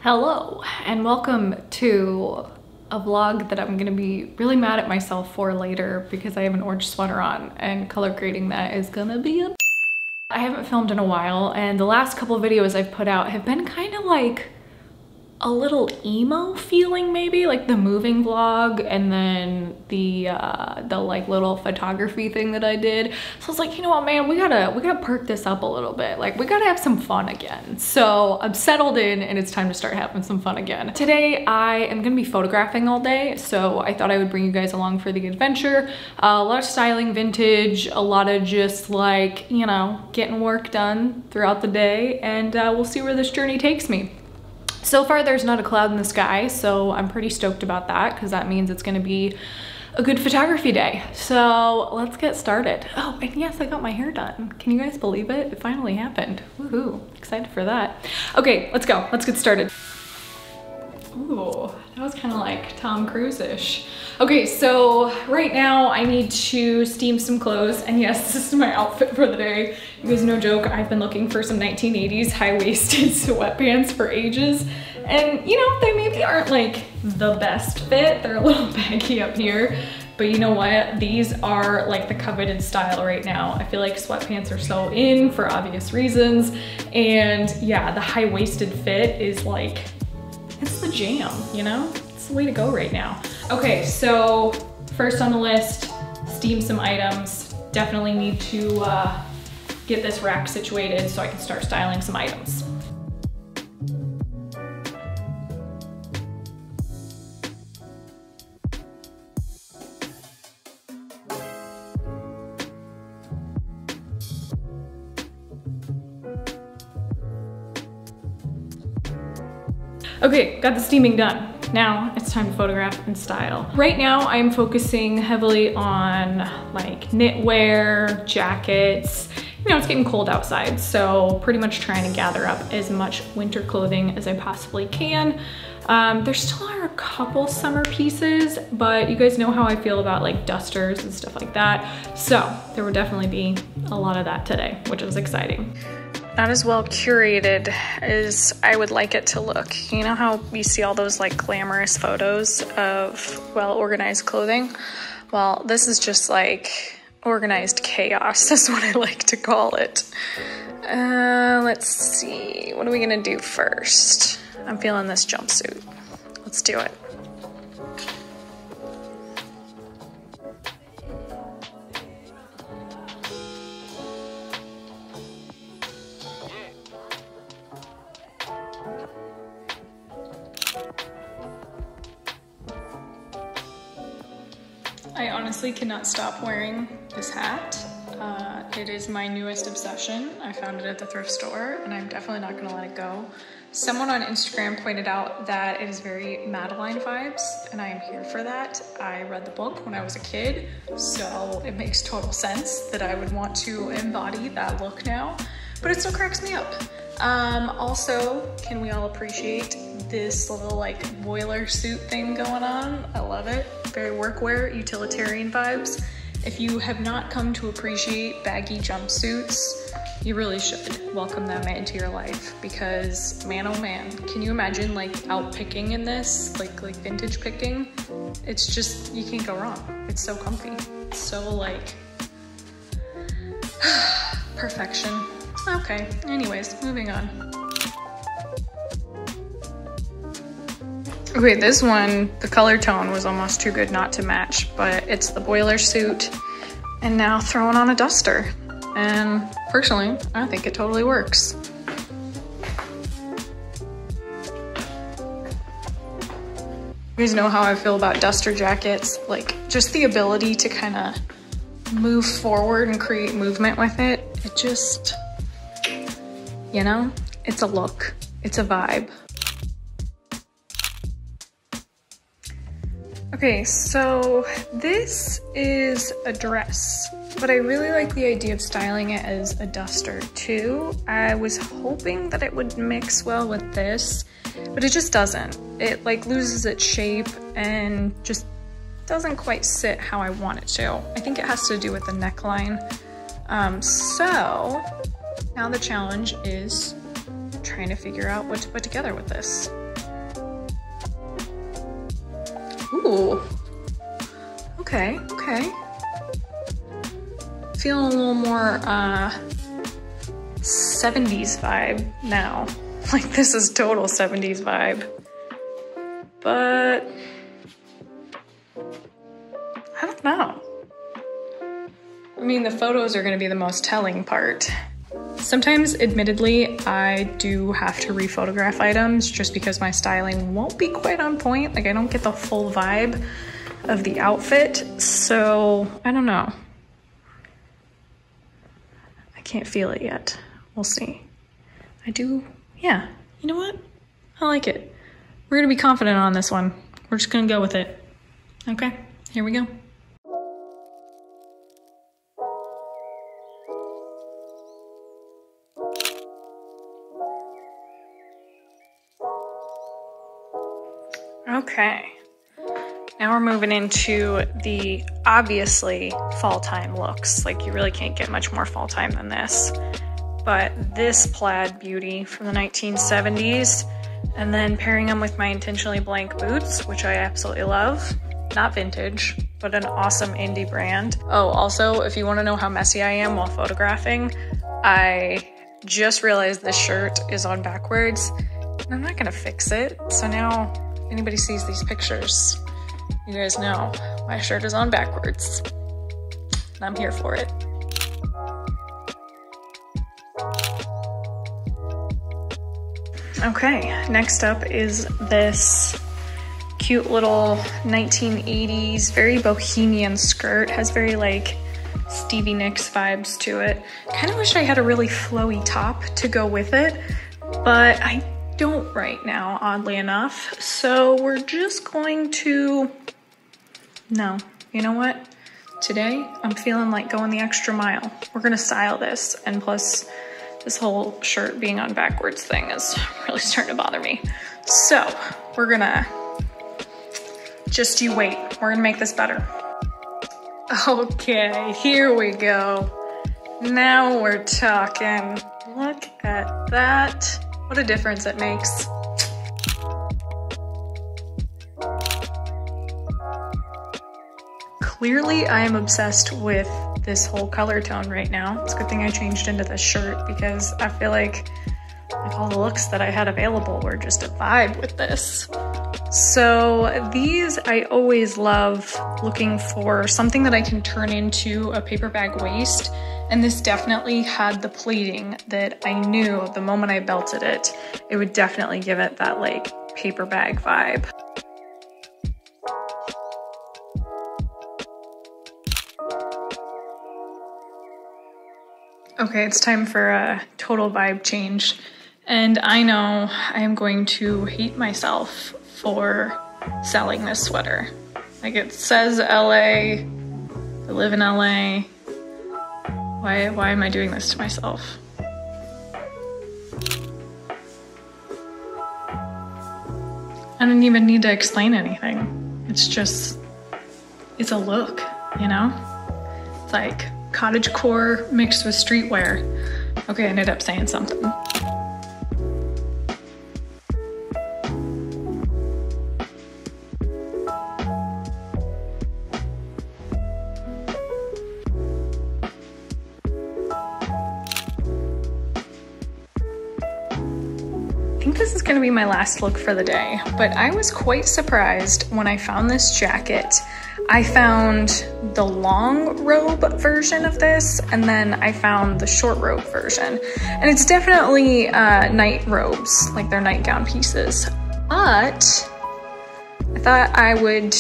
Hello and welcome to a vlog that I'm gonna be really mad at myself for later because I have an orange sweater on and color grading that is gonna be a... I haven't filmed in a while and the last couple of videos I've put out have been kind of like a little emo feeling, maybe like the moving vlog and then the like little photography thing that I did. So I was like, you know what, man, we gotta perk this up a little bit. Like we gotta have some fun again. So I'm settled in and it's time to start having some fun again. Today I am gonna be photographing all day, so I thought I would bring you guys along for the adventure. A lot of styling vintage, a lot of just like, you know, getting work done throughout the day, and we'll see where this journey takes me. So far, there's not a cloud in the sky, so I'm pretty stoked about that because that means it's gonna be a good photography day. So let's get started. Oh, and yes, I got my hair done. Can you guys believe it? It finally happened. Woohoo, excited for that. Okay, let's go, let's get started. Ooh, that was kind of like Tom Cruise-ish. Okay, so right now I need to steam some clothes, and yes, this is my outfit for the day. You guys, no joke, I've been looking for some 1980s high-waisted sweatpants for ages, and you know, they maybe aren't like the best fit. They're a little baggy up here, but you know what? These are like the coveted style right now. I feel like sweatpants are so in for obvious reasons, and yeah, the high-waisted fit is like, it's the jam, you know? It's the way to go right now. Okay, so first on the list, steam some items. Definitely need to get this rack situated so I can start styling some items. Okay, got the steaming done. Now it's time to photograph and style. Right now I'm focusing heavily on like knitwear, jackets. You know, it's getting cold outside, so pretty much trying to gather up as much winter clothing as I possibly can. There still are a couple summer pieces, but you guys know how I feel about like dusters and stuff like that. So there will definitely be a lot of that today, which is exciting. Not as well curated as I would like it to look. You know how you see all those like glamorous photos of well-organized clothing? Well, this is just like organized chaos, is what I like to call it. Let's see, what are we gonna do first? I'm feeling this jumpsuit. Let's do it. I honestly cannot stop wearing this hat. It is my newest obsession. I found it at the thrift store and I'm definitely not gonna let it go. Someone on Instagram pointed out that it is very Madeline vibes, and I am here for that. I read the book when I was a kid, so it makes total sense that I would want to embody that look now, but it still cracks me up. Also, can we all appreciate this little like boiler suit thing going on? I love it. Very workwear, utilitarian vibes. If you have not come to appreciate baggy jumpsuits, you really should welcome them into your life, because man, oh man, can you imagine like out picking in this, like vintage picking? It's just, you can't go wrong. It's so comfy. It's so like, perfection. Okay, anyways, moving on. Okay, this one, the color tone was almost too good not to match, but it's the boiler suit and now throwing on a duster. And personally, I think it totally works. You guys know how I feel about duster jackets, like just the ability to kind of move forward and create movement with it. It just, you know, it's a look, it's a vibe. Okay, so this is a dress, but I really like the idea of styling it as a duster too. I was hoping that it would mix well with this, but it just doesn't. It like loses its shape and just doesn't quite sit how I want it to. I think it has to do with the neckline. So now the challenge is trying to figure out what to put together with this. Ooh. Okay, okay. Feeling a little more 70s vibe now. Like this is total 70s vibe. But I don't know. I mean, the photos are gonna be the most telling part. Sometimes, admittedly, I do have to rephotograph items just because my styling won't be quite on point. Like I don't get the full vibe of the outfit. So I don't know. I can't feel it yet. We'll see. I do, yeah. You know what? I like it. We're gonna be confident on this one. We're just gonna go with it. Okay, here we go. Okay, now we're moving into the obviously fall time looks. Like you really can't get much more fall time than this. But this plaid beauty from the 1970s, and then pairing them with my intentionally blank boots, which I absolutely love. Not vintage, but an awesome indie brand. Oh, also, if you wanna know how messy I am while photographing, I just realized this shirt is on backwards, and I'm not gonna fix it. So now, if anybody sees these pictures, you guys know my shirt is on backwards, and I'm here for it. Okay, next up is this cute little 1980s, very bohemian skirt. Has very like Stevie Nicks vibes to it. Kind of wish I had a really flowy top to go with it, but I don't right now, oddly enough. So we're just going to, no, you know what? Today, I'm feeling like going the extra mile. We're gonna style this, and plus this whole shirt being on backwards thing is really starting to bother me. So we're gonna, just you wait. We're gonna make this better. Okay, here we go. Now we're talking. Look at that. What a difference it makes. Clearly, I am obsessed with this whole color tone right now. It's a good thing I changed into this shirt because I feel like all the looks that I had available were just a vibe with this. So these, I always love looking for something that I can turn into a paper bag waist. And this definitely had the pleating that I knew the moment I belted it, it would definitely give it that like paper bag vibe. Okay, it's time for a total vibe change. And I know I am going to hate myself for selling this sweater. Like it says LA, I live in LA. Why am I doing this to myself? I don't even need to explain anything. It's just, it's a look, you know? It's like cottagecore mixed with streetwear. Okay, I ended up saying something. I think this is gonna be my last look for the day, but I was quite surprised when I found this jacket. I found the long robe version of this, and then I found the short robe version. And it's definitely night robes, like they're nightgown pieces. But I thought I would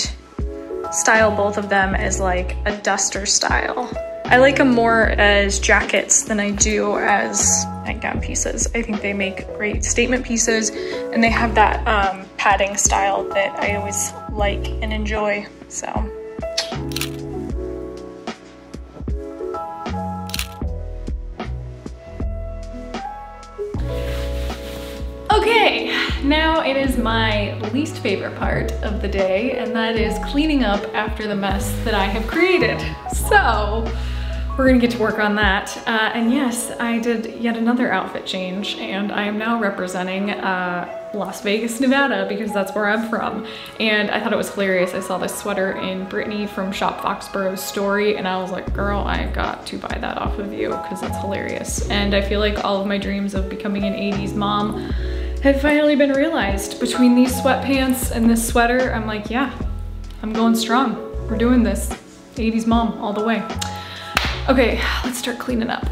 style both of them as like a duster style. I like them more as jackets than I do as nightgown pieces. I think they make great statement pieces, and they have that padding style that I always like and enjoy, so. Okay, now it is my least favorite part of the day, and that is cleaning up after the mess that I have created. So, we're gonna get to work on that. And yes, I did yet another outfit change, and I am now representing Las Vegas, Nevada, because that's where I'm from. And I thought it was hilarious. I saw this sweater in Brittany from Shop Foxborough's story, and I was like, girl, I've got to buy that off of you because that's hilarious. And I feel like all of my dreams of becoming an 80s mom have finally been realized. Between these sweatpants and this sweater, I'm like, yeah, I'm going strong. We're doing this. 80s mom all the way. Okay, let's start cleaning up.